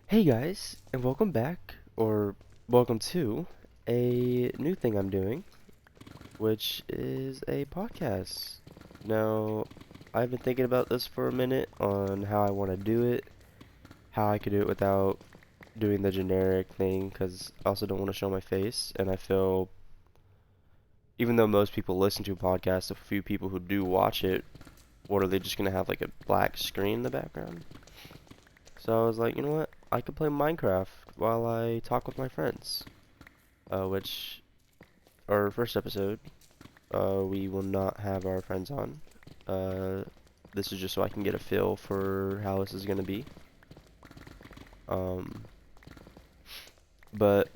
Hey guys, and welcome back, or welcome to a new thing I'm doing, which is a podcast. Now, I've been thinking about this for a minute on how I want to do it, how I could do it without doing the generic thing, because I also don't want to show my face, and I feel, even though most people listen to a podcast, a few people who do watch it, what are they just going to have like a black screen in the background? So I was like, you know what? I could play Minecraft while I talk with my friends. Which our first episode, we will not have our friends on. Uh, this is just so I can get a feel for how this is gonna be. Um, but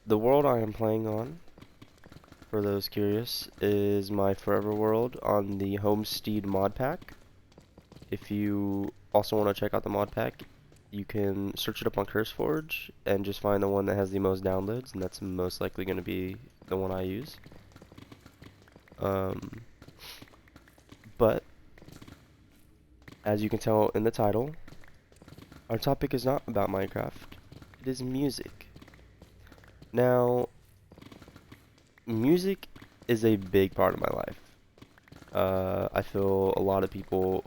the world I am playing on, for those curious, is my Forever World on the Homestead mod pack. If you also want to check out the mod pack, you can search it up on CurseForge and just find the one that has the most downloads, and that's most likely going to be the one I use. Um, but as you can tell in the title, our topic is not about Minecraft. It is music. Now, music is a big part of my life. I feel a lot of people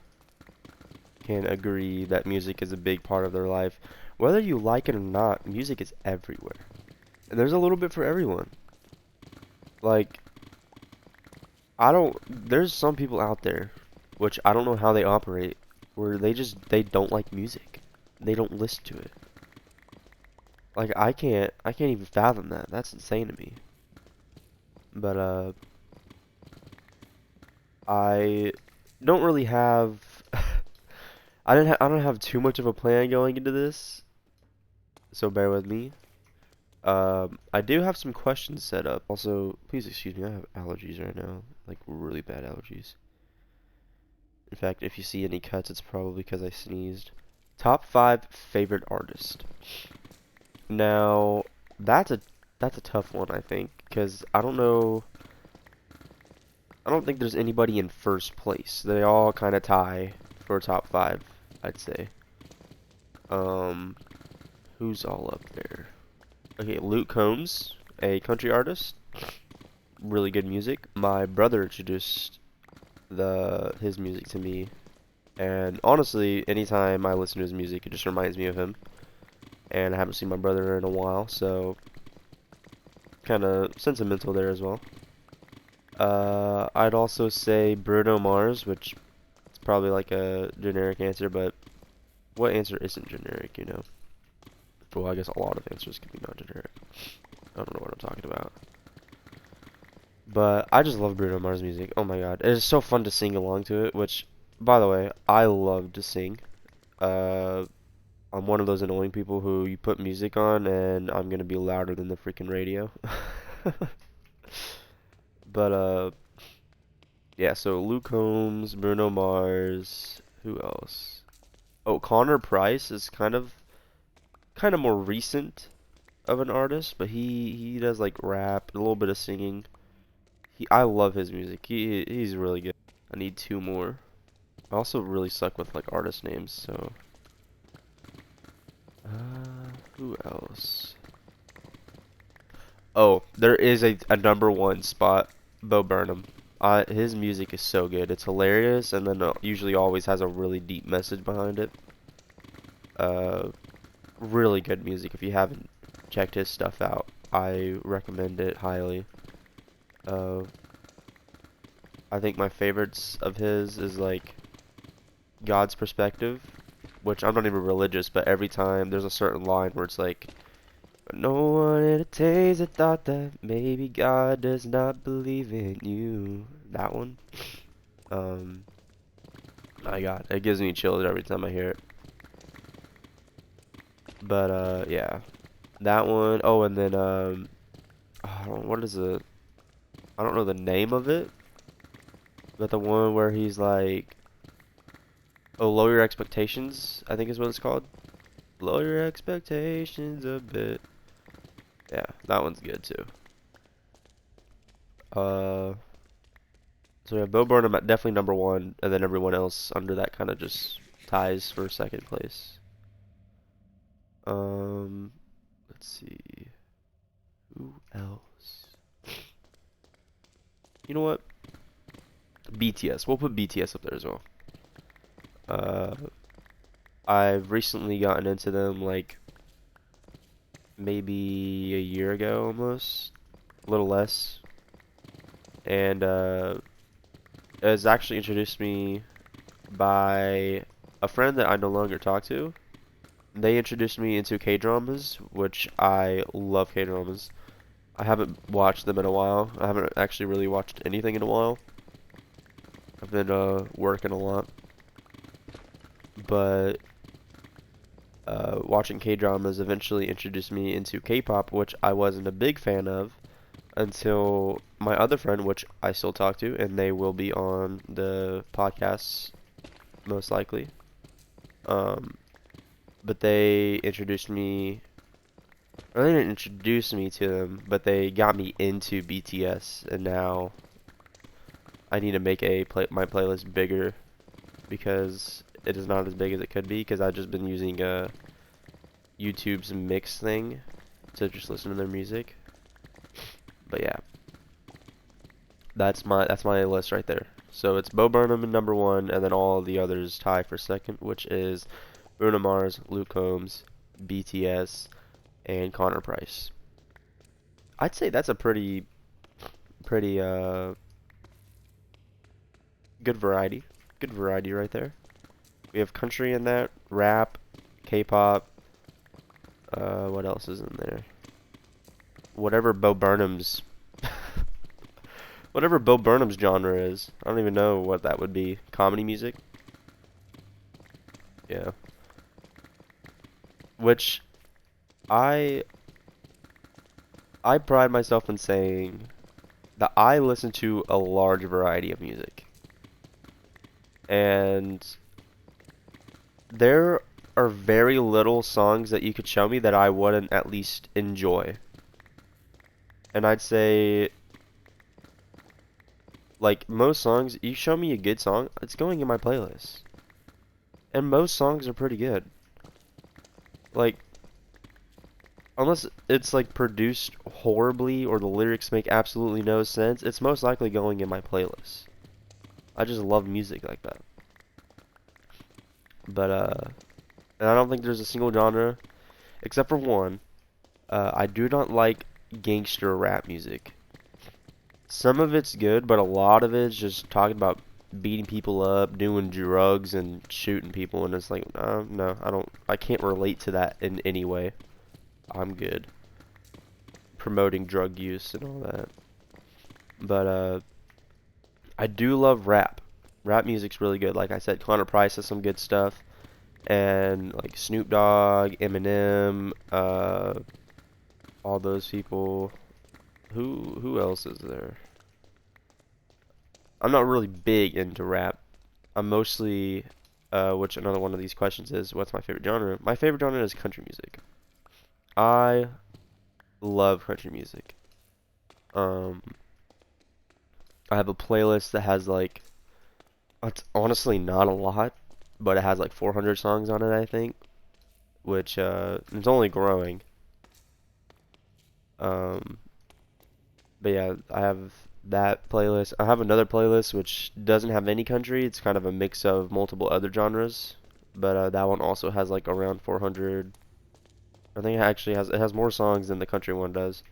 can agree that music is a big part of their life. Whether you like it or not, music is everywhere. And there's a little bit for everyone. Like, there's some people out there, which I don't know how they operate, where they don't like music. They don't listen to it. Like, I can't even fathom that. That's insane to me. But, I don't really have, I don't have too much of a plan going into this, so bear with me. I do have some questions set up. Also, please excuse me, I have allergies right now. Like, really bad allergies. In fact, if you see any cuts, it's probably because I sneezed. Top 5 favorite artist. Now, that's a that's a tough one, I think, because I don't know. I don't think there's anybody in first place. They all kind of tie for top 5, I'd say. Um, who's all up there? Okay, Luke Combs, a country artist. Really good music. My brother introduced the his music to me, and honestly, anytime I listen to his music, it just reminds me of him. And I haven't seen my brother in a while, so kind of sentimental there as well. I'd also say Bruno Mars, which is probably like a generic answer, but what answer isn't generic, you know? Well, I guess a lot of answers can be non-generic. I don't know what I'm talking about. But I just love Bruno Mars music. Oh my god. It is so fun to sing along to it, which, by the way, I love to sing. Uh, I'm one of those annoying people who you put music on and I'm gonna be louder than the freaking radio. But yeah, so Luke Combs, Bruno Mars, who else? Oh, Connor Price is kind of more recent of an artist, but he does like rap, a little bit of singing. I love his music. He's really good. I need two more. I also really suck with like artist names, so who else? Oh, there is a number one spot, Bo Burnham. His music is so good. It's hilarious, and then usually always has a really deep message behind it. Uh, really good music. If you haven't checked his stuff out, I recommend it highly. Uh, I think my favorites of his is like God's Perspective, which I'm not even religious, but every time there's a certain line where it's like, no one entertains the thought that maybe God does not believe in you. That one. Um, my God, it gives me chills every time I hear it. But yeah, that one. Oh, and then what is it? I don't know the name of it, but the one where he's like, oh, lower your expectations, I think is what it's called. Lower your expectations a bit. Yeah, that one's good too. Uh, so yeah, Bo Burnham at definitely number one, and then everyone else under that kind of just ties for second place. Um, let's see. Who else? You know what? BTS. We'll put BTS up there as well. Uh, I've recently gotten into them like maybe a year ago almost, a little less. And it was actually introduced me by a friend that I no longer talk to. They introduced me into K-dramas, which I love K-dramas. I haven't watched them in a while. I haven't actually really watched anything in a while. I've been working a lot. But watching K-dramas eventually introduced me into K-pop, which I wasn't a big fan of until my other friend, which I still talk to, and they will be on the podcasts most likely. Um, but they introduced me, or they didn't introduce me to them, but they got me into BTS, and now I need to make my playlist bigger because it is not as big as it could be because I've just been using YouTube's mix thing to just listen to their music. But yeah, that's my list right there. So it's Bo Burnham in number one, and then all the others tie for second, which is Bruno Mars, Luke Combs, BTS, and Connor Price. I'd say that's a pretty good variety. Good variety right there. We have country in that, rap, K-pop. What else is in there? Whatever Bo Burnham's whatever Bo Burnham's genre is. I don't even know what that would be. Comedy music? Yeah. Which I I pride myself in saying that I listen to a large variety of music. And there are very little songs that you could show me that I wouldn't at least enjoy. And I'd say, like, most songs, you show me a good song, it's going in my playlist. And most songs are pretty good. Like, unless it's, like, produced horribly or the lyrics make absolutely no sense, it's most likely going in my playlist. I just love music like that. But, and I don't think there's a single genre, except for one. I do not like gangster rap music. Some of it's good, but a lot of it's just talking about beating people up, doing drugs, and shooting people, and it's like, no, I can't relate to that in any way. I'm good. Promoting drug use and all that. But, I do love rap. Rap music's really good. Like I said, Connor Price has some good stuff. And, like, Snoop Dogg, Eminem, all those people. Who else is there? I'm not really big into rap. I'm mostly, which another one of these questions is, what's my favorite genre? My favorite genre is country music. I love country music. Um, I have a playlist that has like, it's honestly not a lot, but it has like 400 songs on it, I think, which it's only growing. Um, but yeah, I have that playlist. I have another playlist which doesn't have any country. It's kind of a mix of multiple other genres, but that one also has like around 400. I think it has more songs than the country one does.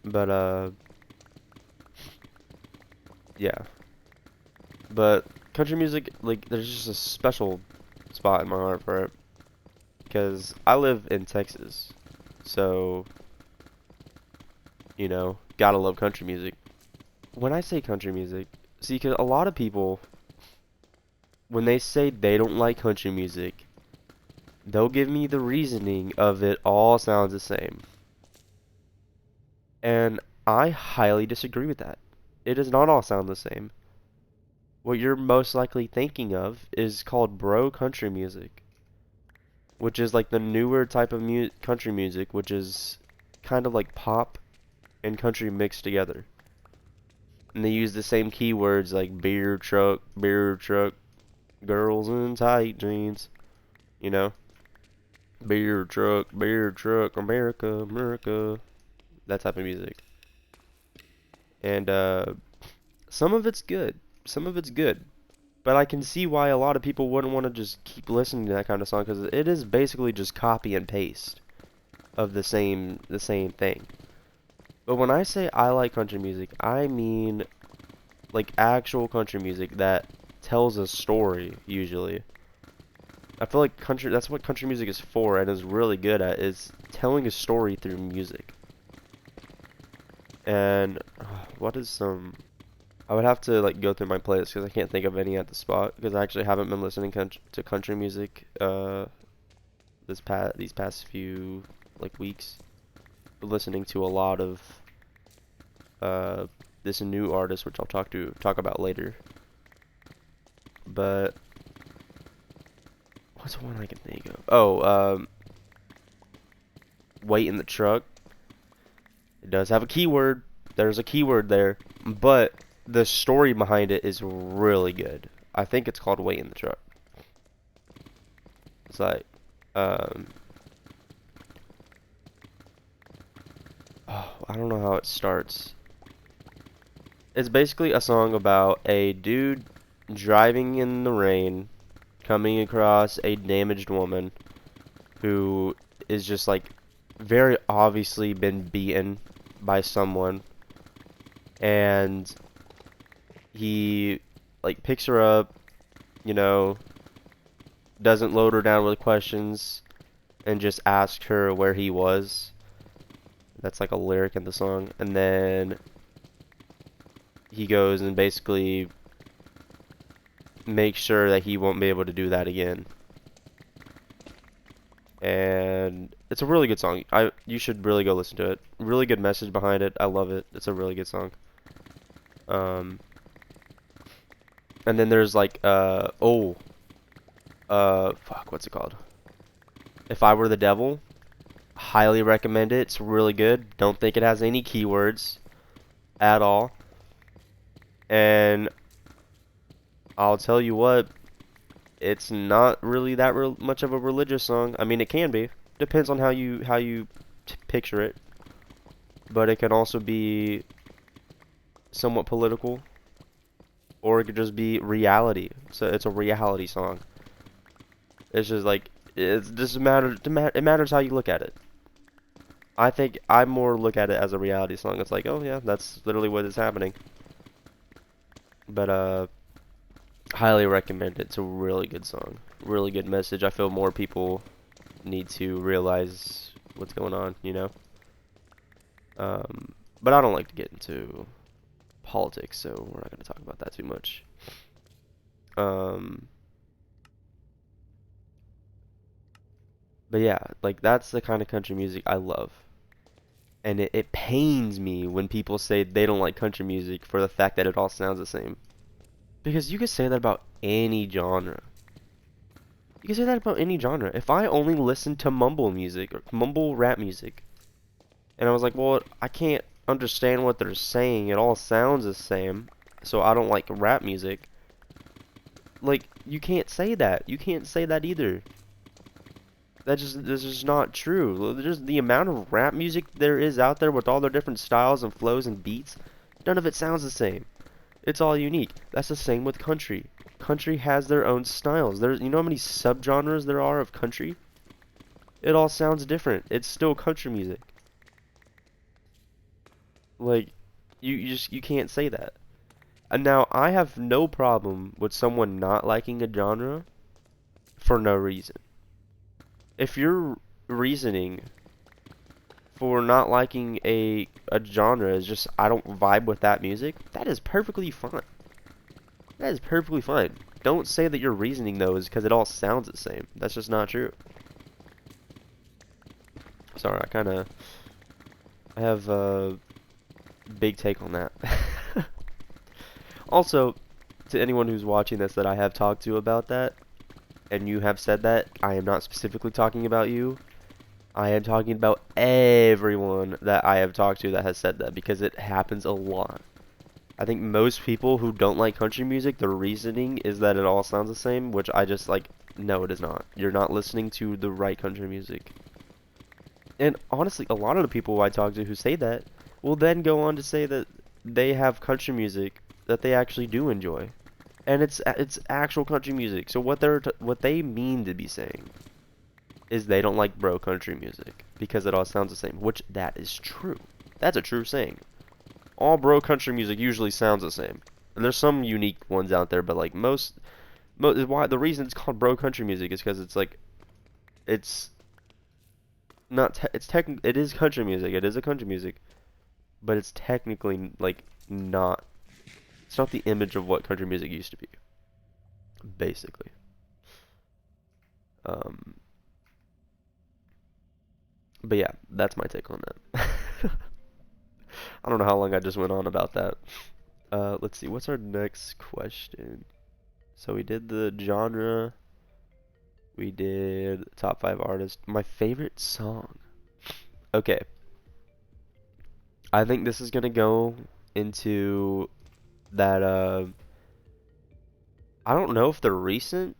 But yeah. But country music, like, there's just a special spot in my heart for it because I live in Texas, so gotta love country music. When I say country music, see, because a lot of people, when they say they don't like country music, they'll give me the reasoning of it all sounds the same. And I highly disagree with that. It does not all sound the same. What you're most likely thinking of is called bro country music, which is like the newer type of country music, which is kind of like pop and country mixed together. And they use the same keywords like beer truck, girls in tight jeans, you know? beer truck, America, America. That type of music. And some of it's good. Some of it's good. But I can see why a lot of people wouldn't want to just keep listening to that kind of song because it is basically just copy and paste of the same thing. But when I say I like country music, I mean like actual country music that tells a story usually. I feel like that's what country music is for and is really good at, is telling a story through music. And what is some I would have to like go through my playlist because I can't think of any at the spot because I actually haven't been listening to country music these past few like weeks. Been listening to a lot of this new artist which I'll talk about later. But what's one I can think of? Oh, wait in the truck. It does have a keyword. There's a keyword there, but the story behind it is really good. I think it's called Wait in the Truck. It's like, oh, I don't know how it starts. It's basically a song about a dude driving in the rain, coming across a damaged woman who is just like very obviously been beaten by someone, and he like picks her up, you know, doesn't load her down with questions, and just asks her where he was. That's like a lyric in the song. And then he goes and basically makes sure that he won't be able to do that again. And it's a really good song. You should really go listen to it. Really good message behind it. I love it. It's a really good song. And then there's like fuck, what's it called? If I Were the Devil. Highly recommend it. It's really good. Don't think it has any keywords at all. And I'll tell you what, it's not really that much of a religious song. I mean, it can be. Depends on how you picture it. But it can also be somewhat political, or it could just be reality. So it's a reality song. It's just like it matters how you look at it. I think I more look at it as a reality song. It's like, oh yeah, that's literally what is happening. But highly recommend it. It's a really good song. Really good message. I feel more people need to realize what's going on, you know? But I don't like to get into politics, so we're not going to talk about that too much. But yeah, like that's the kind of country music I love. And it pains me when people say they don't like country music for the fact that it all sounds the same. Because you can say that about any genre. You can say that about any genre. If I only listened to mumble music, or mumble rap music, and I was like, well, I can't understand what they're saying, it all sounds the same, so I don't like rap music. Like, you can't say that. You can't say that either. That's just not true. Just the amount of rap music there is out there with all their different styles and flows and beats, none of it sounds the same. It's all unique. That's the same with country. Country has their own styles. You know how many subgenres there are of country? It all sounds different. It's still country music. Like, you can't say that. And now I have no problem with someone not liking a genre for no reason. If your reasoning for not liking a genre is just I don't vibe with that music, that is perfectly fine. That is perfectly fine. Don't say that your reasoning though is because it all sounds the same. That's just not true. Sorry, I have a big take on that. Also, to anyone who's watching this that I have talked to about that, and you have said that, I am not specifically talking about you. I am talking about everyone that I have talked to that has said that, because it happens a lot. I think most people who don't like country music, their reasoning is that it all sounds the same, which I just, like, No, it is not. You're not listening to the right country music. And honestly, a lot of the people I talk to who say that will then go on to say that they have country music that they actually do enjoy, and it's actual country music. So what they mean to be saying is they don't like bro country music because it all sounds the same, which that is true. That's a true saying. All bro country music usually sounds the same, and there's some unique ones out there, but like why the reason it's called bro country music is because it's like it's not it is country music. It is a country music, but it's technically like not. It's not the image of what country music used to be, basically. Um, but yeah, that's my take on that. I don't know how long I just went on about that. Let's see, what's our next question? So we did the genre. We did top 5 artists. My favorite song. Okay. I think this is gonna go into that, I don't know if they're recent,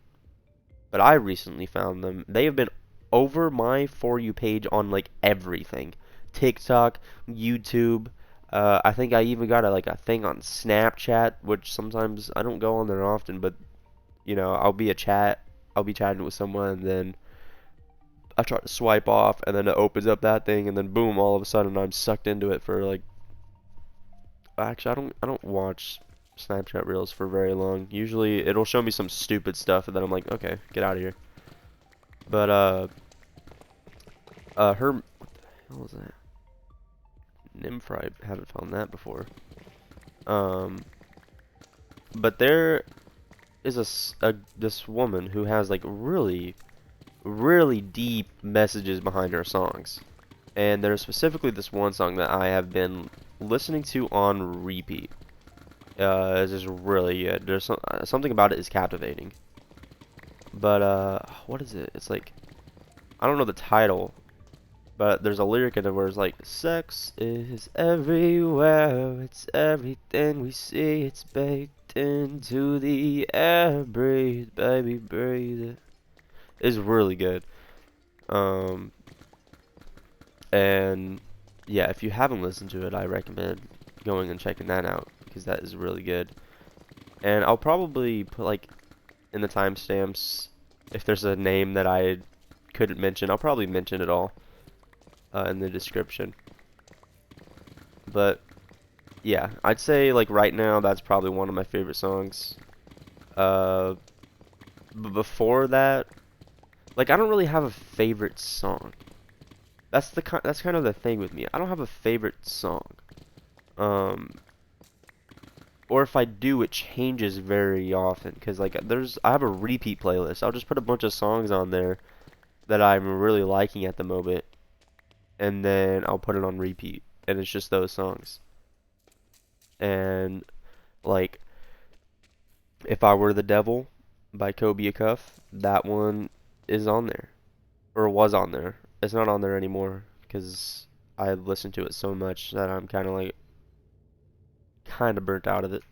but I recently found them. They have been over my For You page on like everything. TikTok, YouTube. I think I even got a thing on Snapchat, which sometimes I don't go on there often, but I'll be chatting with someone, and then I try to swipe off, and then it opens up that thing, and then boom, all of a sudden I'm sucked into it for like. Actually, I don't watch Snapchat Reels for very long. Usually, it'll show me some stupid stuff, and then I'm like, okay, get out of here. But what the hell was that? Nymph, I haven't found that before. Um, but there is this woman who has like really, really deep messages behind her songs. And there's specifically this one song that I have been listening to on repeat. It's just really good. There's something about it is captivating. But what is it? It's like, I don't know the title, but there's a lyric in it where it's like, sex is everywhere, it's everything we see, it's baked into the air, breathe, baby, breathe it. It's really good. Um, and yeah, if you haven't listened to it, I recommend going and checking that out, because that is really good. And I'll probably put like in the timestamps, if there's a name that I couldn't mention, I'll probably mention it all in the description. But yeah, I'd say like right now that's probably one of my favorite songs. But before that, like I don't really have a favorite song. That's kind of the thing with me. I don't have a favorite song. Or if I do, it changes very often. Cause like I have a repeat playlist. I'll just put a bunch of songs on there that I'm really liking at the moment, and then I'll put it on repeat, and it's just those songs. And like, If I Were the Devil by Kobe Cuff, that one is on there, or was on there. It's not on there anymore because I listened to it so much that I'm kind of burnt out of it.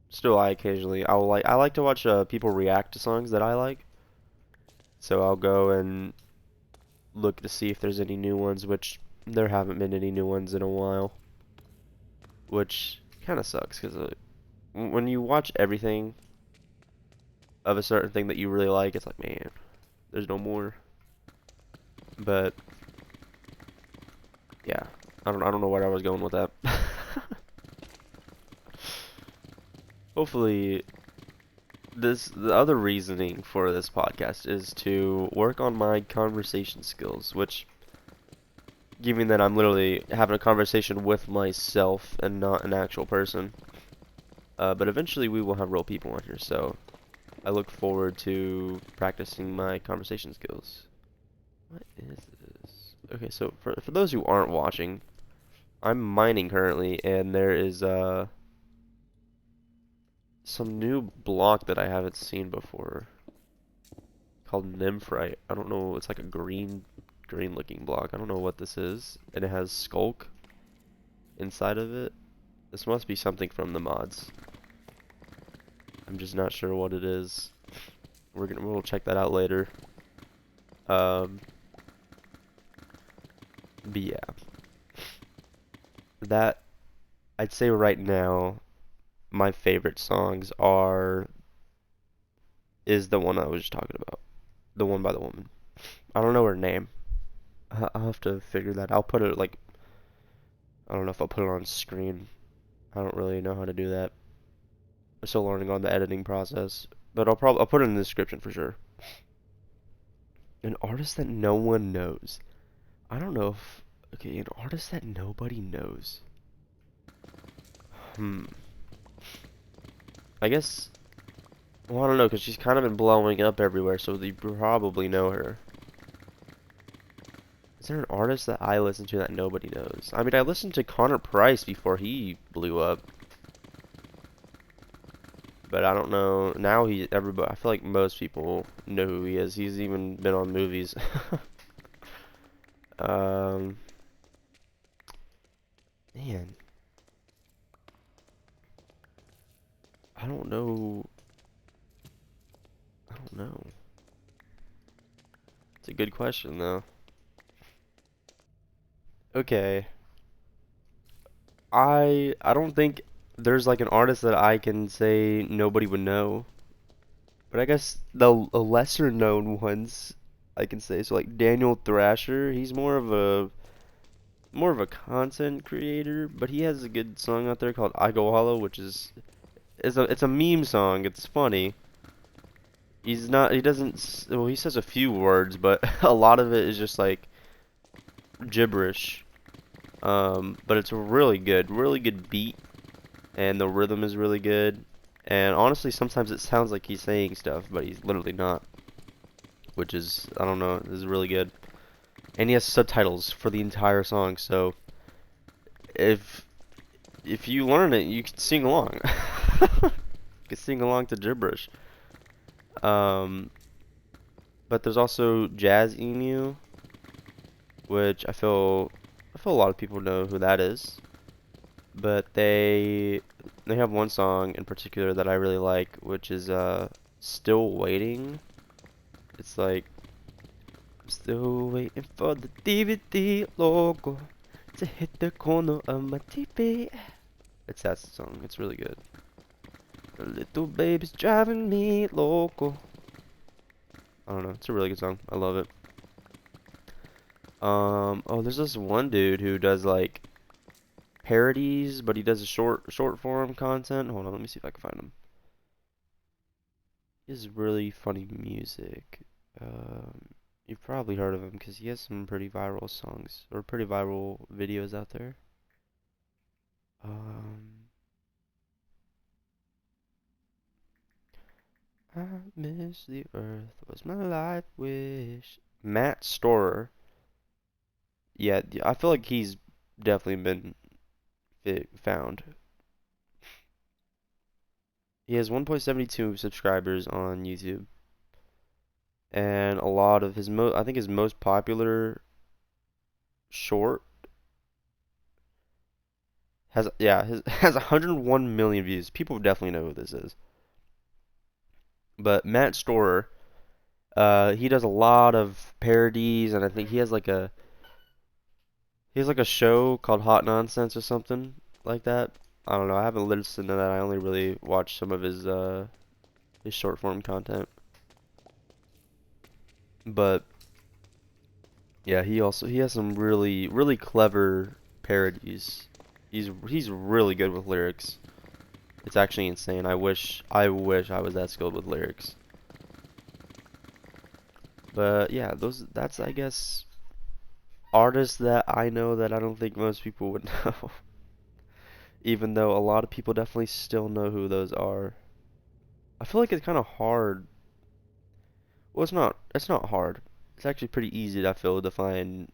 Still, I like to watch people react to songs that I like. So I'll go and look to see if there's any new ones, which there haven't been any new ones in a while. Which kind of sucks because when you watch everything of a certain thing that you really like, it's like, man, there's no more. But yeah, I don't know where I was going with that. Hopefully, the other reasoning for this podcast is to work on my conversation skills, which, given that I'm literally having a conversation with myself and not an actual person, but eventually we will have real people on here, so I look forward to practicing my conversation skills. What is this? Okay, so for those who aren't watching, I'm mining currently, and there is some new block that I haven't seen before called Nymphite. I don't know, it's like a green looking block. I don't know what this is. And it has Skulk inside of it. This must be something from the mods. I'm just not sure what it is. we'll check that out later. Um, but yeah, that I'd say right now my favorite songs are is the one I was just talking about, the one by the woman. I don't know her name. I'll have to figure that. I'll put it like I don't know if I'll put it on screen. I don't really know how to do that. I'm still learning on the editing process, but I'll put it in the description for sure. An artist that no one knows. I don't know if okay, an artist that nobody knows. Hmm. I guess well, I don't know because she's kind of been blowing up everywhere, so they probably know her. Is there an artist that I listen to that nobody knows? I mean, I listened to Connor Price before he blew up. But I don't know. Now everybody. I feel like most people know who he is. He's even been on movies. um, man, I don't know. I don't know. It's a good question though. Okay, I don't think there's like an artist that I can say nobody would know. But I guess the lesser known ones I can say. So like Daniel Thrasher, he's more of a content creator, but he has a good song out there called AOCAWOL, which is it's a meme song. It's funny. He doesn't well he says a few words, but a lot of it is just like gibberish. But it's a really good beat, and the rhythm is really good. And honestly, sometimes it sounds like he's saying stuff, but he's literally not, which is I don't know, is really good. And he has subtitles for the entire song, so if you learn it, you can sing along. You can sing along to gibberish. Um, but there's also Jazz Emu, which I feel a lot of people know who that is. But they have one song in particular that I really like, which is Still Waiting. It's like I'm still waiting for the DVD logo to hit the corner of my TV. It's that song. It's really good. The little baby's driving me loco. I don't know. It's a really good song. I love it. Oh, there's this one dude who does like parodies, but he does a short form content. Hold on, let me see if I can find him. He has really funny music. You've probably heard of him because he has some pretty viral songs or pretty viral videos out there. Um, I miss the earth was my life wish. Matt Storer. Yeah, I feel like he's definitely been found. He has 1.72 subscribers on YouTube, and a lot of I think his most popular short has 101 million views. People definitely know who this is. But Matt Storer, he does a lot of parodies, and I think he has like a show called Hot Nonsense or something like that. I don't know. I haven't listened to that. I only really watched some of his short form content. But yeah, he has some really clever parodies. He's really good with lyrics. It's actually insane. I wish I was that skilled with lyrics. But yeah, that's I guess artists that I know that I don't think most people would know. Even though a lot of people definitely still know who those are. I feel like it's kind of hard. Well, it's not hard. It's actually pretty easy, I feel, to find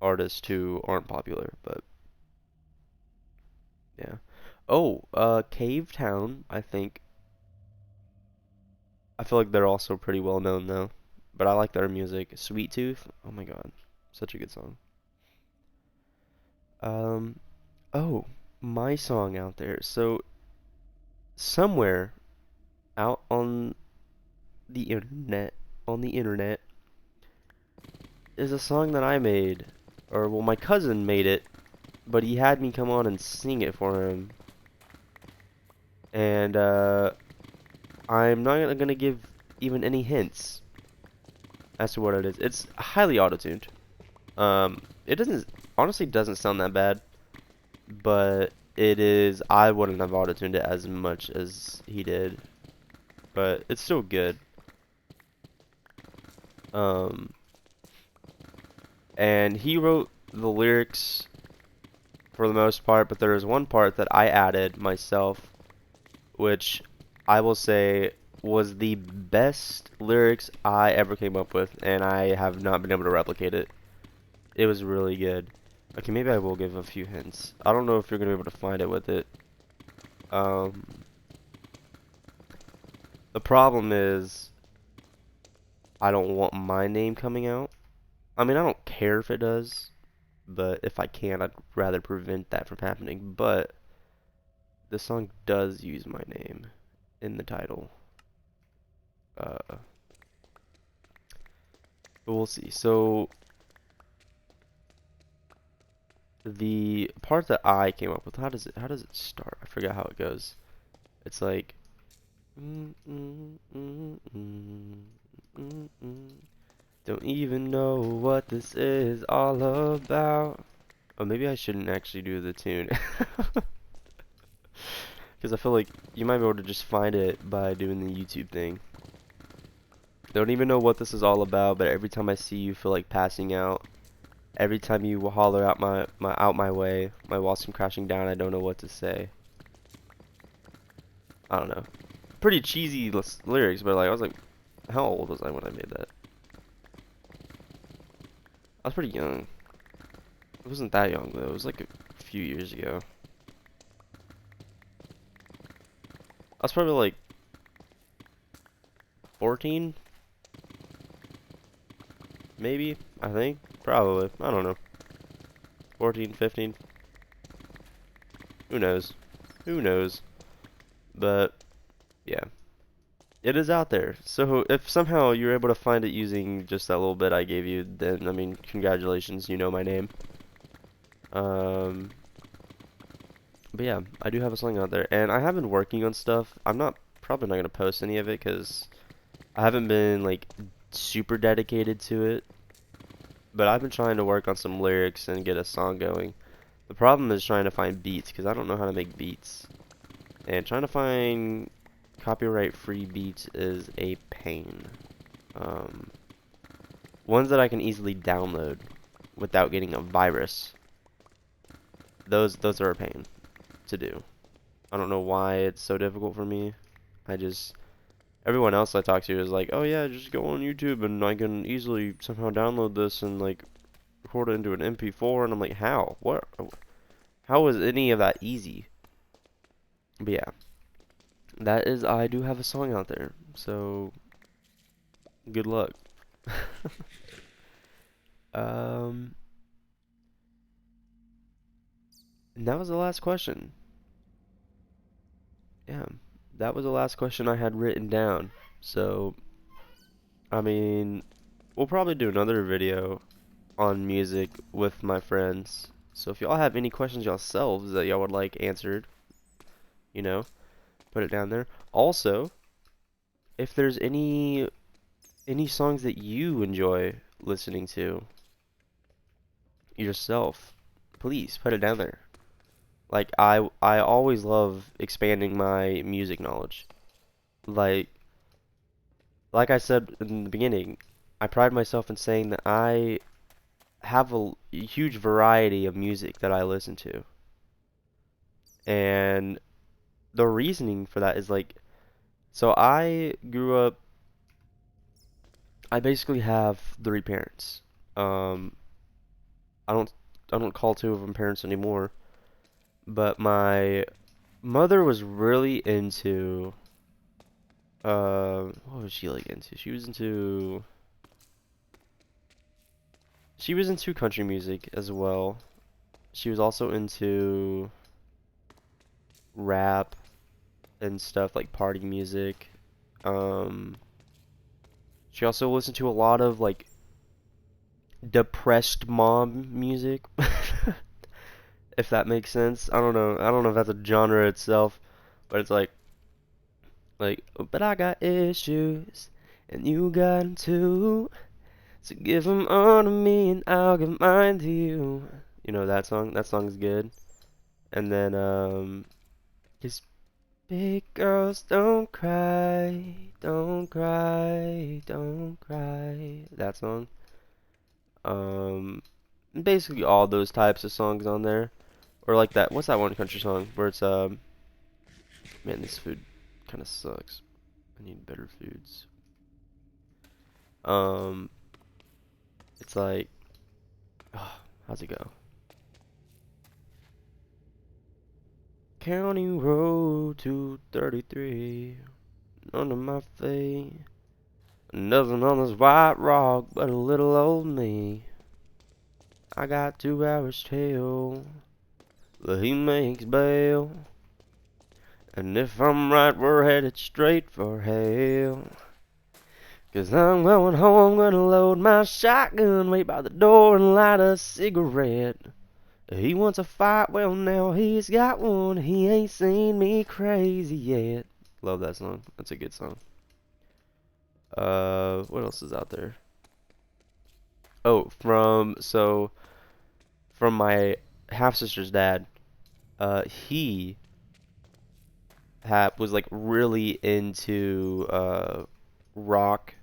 artists who aren't popular, but yeah. Oh, Cave Town, I think. I feel like they're also pretty well known though. But I like their music. Sweet Tooth, oh my god. Such a good song. Um, oh, my song out there. So somewhere out on the internet, on the internet, is a song that I made. Or, well, my cousin made it, but he had me come on and sing it for him. And, I'm not gonna give even any hints as to what it is. It's highly auto-tuned. It doesn't, honestly doesn't sound that bad, but it is, I wouldn't have auto-tuned it as much as he did, but it's still good. And he wrote the lyrics for the most part, but there is one part that I added myself, which I will say was the best lyrics I ever came up with, and I have not been able to replicate it. It was really good. Okay, maybe I will give a few hints. I don't know if you're gonna be able to find it with it. Um, the problem is I don't want my name coming out. I mean, I don't care if it does, but if I can, I'd rather prevent that from happening. But the song does use my name in the title. But we'll see. So the part that I came up with, how does it start? I forgot how it goes. It's like don't even know what this is all about. Oh, maybe I shouldn't actually do the tune. Because I feel like you might be able to just find it by doing the YouTube thing. Don't even know what this is all about, but every time I see you feel like passing out. Every time you holler out my way, my walls come crashing down, I don't know what to say. I don't know. Pretty cheesy lyrics, but like I was like, how old was I when I made that? I was pretty young. It wasn't that young though. It was like a few years ago. I was probably like 14, maybe. I think probably. I don't know. 14, 15. Who knows? Who knows? But yeah. It is out there. So if somehow you're able to find it using just that little bit I gave you, then I mean, congratulations, you know my name. But yeah, I do have a song out there, and I have been working on stuff. I'm not probably not gonna post any of it because I haven't been like super dedicated to it. But I've been trying to work on some lyrics and get a song going. The problem is trying to find beats because I don't know how to make beats, and trying to find copyright-free beats is a pain. Ones that I can easily download without getting a virus. Those are a pain to do. I don't know why it's so difficult for me. Everyone else I talk to is like, oh yeah, just go on YouTube and I can easily somehow download this and like record it into an MP4, and I'm like, how? What? How is any of that easy? But yeah, I do have a song out there, so good luck. Um, and that was the last question. Yeah, that was the last question I had written down. So, I mean, we'll probably do another video on music with my friends. So if y'all have any questions yourselves that y'all would like answered, you know, put it down there. Also, if there's any songs that you enjoy listening to yourself, please put it down there. Like I always love expanding my music knowledge. Like like I said in the beginning, I pride myself in saying that I have a huge variety of music that I listen to. And the reasoning for that is like, so I grew up, I basically have three parents. Um, I don't, I don't call two of them parents anymore, but my mother was really into, what was she like into? She was into country music as well. She was also into rap and stuff like party music. Um, She also listened to a lot of like depressed mom music, if that makes sense. I don't know. I don't know if that's a genre itself, but it's like, but I got issues, and you got 'em too. So give 'em all to me, and I'll give mine to you. You know that song? That song is good. And then, 'cause big girls don't cry, don't cry, don't cry. That song. Basically all those types of songs on there. Or like that, what's that one country song where it's, man, this food kind of sucks. I need better foods. Um, it's like, oh, how's it go? County Road 233, under my feet. Nothing on this white rock but a little old me. I got 2 hours till but he makes bail. And if I'm right, we're headed straight for hell. 'Cause I'm going home, gonna load my shotgun, wait by the door and light a cigarette. He wants a fight, well now he's got one, he ain't seen me crazy yet. Love that song, that's a good song. What else is out there? Oh, from my half-sister's dad, he was like really into rock.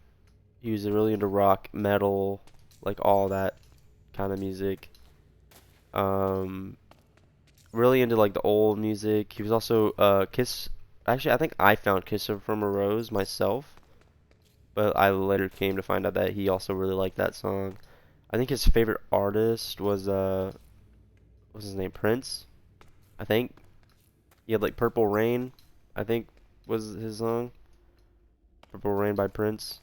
He was really into rock, metal, like all that kind of music. Really into like the old music. He was also Kiss. Actually, I think I found Kiss from a Rose myself, but I later came to find out that he also really liked that song. I think his favorite artist was what's his name? Prince, I think. He had like Purple Rain, I think was his song. Purple Rain by Prince.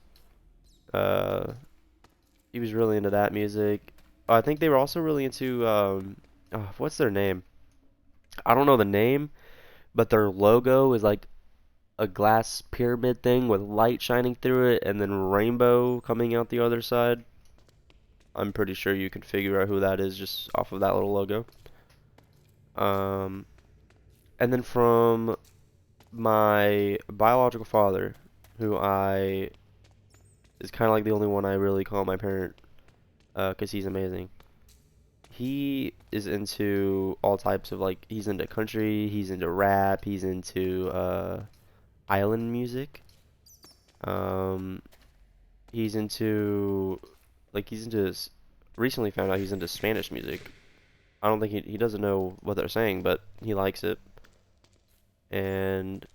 Uh, he was really into that music. Oh, I think they were also really into oh, what's their name? I don't know the name, but their logo is like a glass pyramid thing with light shining through it and then rainbow coming out the other side. I'm pretty sure you can figure out who that is just off of that little logo. Um, and then from my biological father, who I is kind of like the only one I really call my parent, 'cause he's amazing. He is into all types of like he's into country, he's into rap, he's into island music. Um, he's into like he's into recently found out he's into Spanish music. I don't think he doesn't know what they're saying, but he likes it. And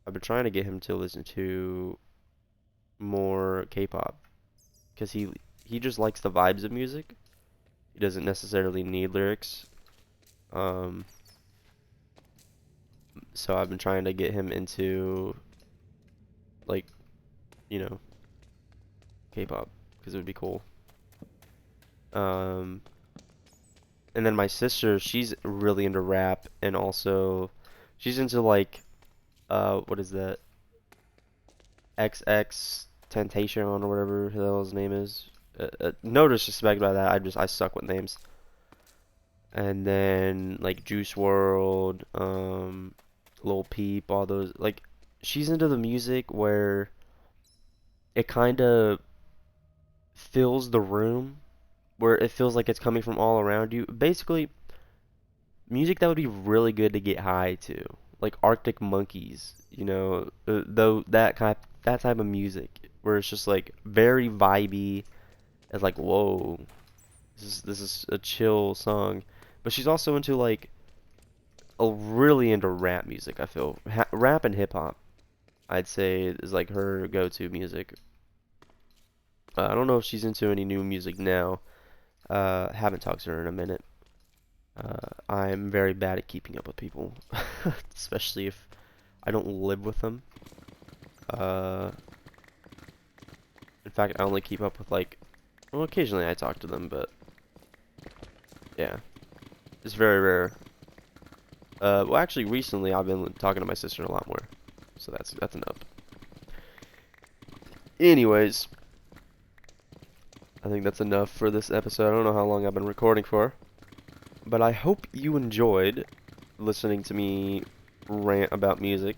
I've been trying to get him to listen to more K-pop because he just likes the vibes of music. He doesn't necessarily need lyrics. Um, so I've been trying to get him into like, you know, K-pop because it would be cool. Um, and then my sister, she's really into rap and also she's into like what is that? XX Temptation or whatever the hell his name is. No disrespect by that. I suck with names. And then like Juice World, Lil Peep, all those like she's into the music where it kind of fills the room, where it feels like it's coming from all around you. Basically, music that would be really good to get high to, like Arctic Monkeys, you know, though that type of music where it's just like very vibey. It's like whoa, this is a chill song. But she's also into like really into rap music. I feel rap and hip hop, I'd say, is like her go-to music. I don't know if she's into any new music now. Haven't talked to her in a minute. I'm very bad at keeping up with people, especially if I don't live with them. Uh, in fact, I only keep up with like, well, occasionally I talk to them, but yeah, it's very rare. Well, actually, recently I've been talking to my sister a lot more, so that's enough. Anyways, I think that's enough for this episode. I don't know how long I've been recording for, but I hope you enjoyed listening to me rant about music,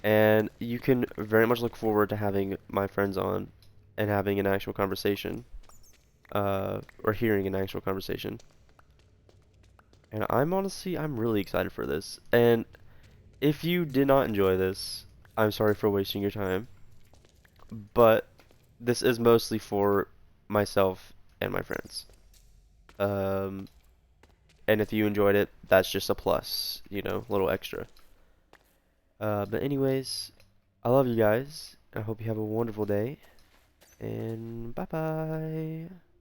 and you can very much look forward to having my friends on and having an actual conversation, or hearing an actual conversation. And I'm really excited for this. And if you did not enjoy this, I'm sorry for wasting your time, but this is mostly for myself and my friends. Um, and if you enjoyed it, that's just a plus, you know, a little extra. But anyways, I love you guys. I hope you have a wonderful day, and bye bye.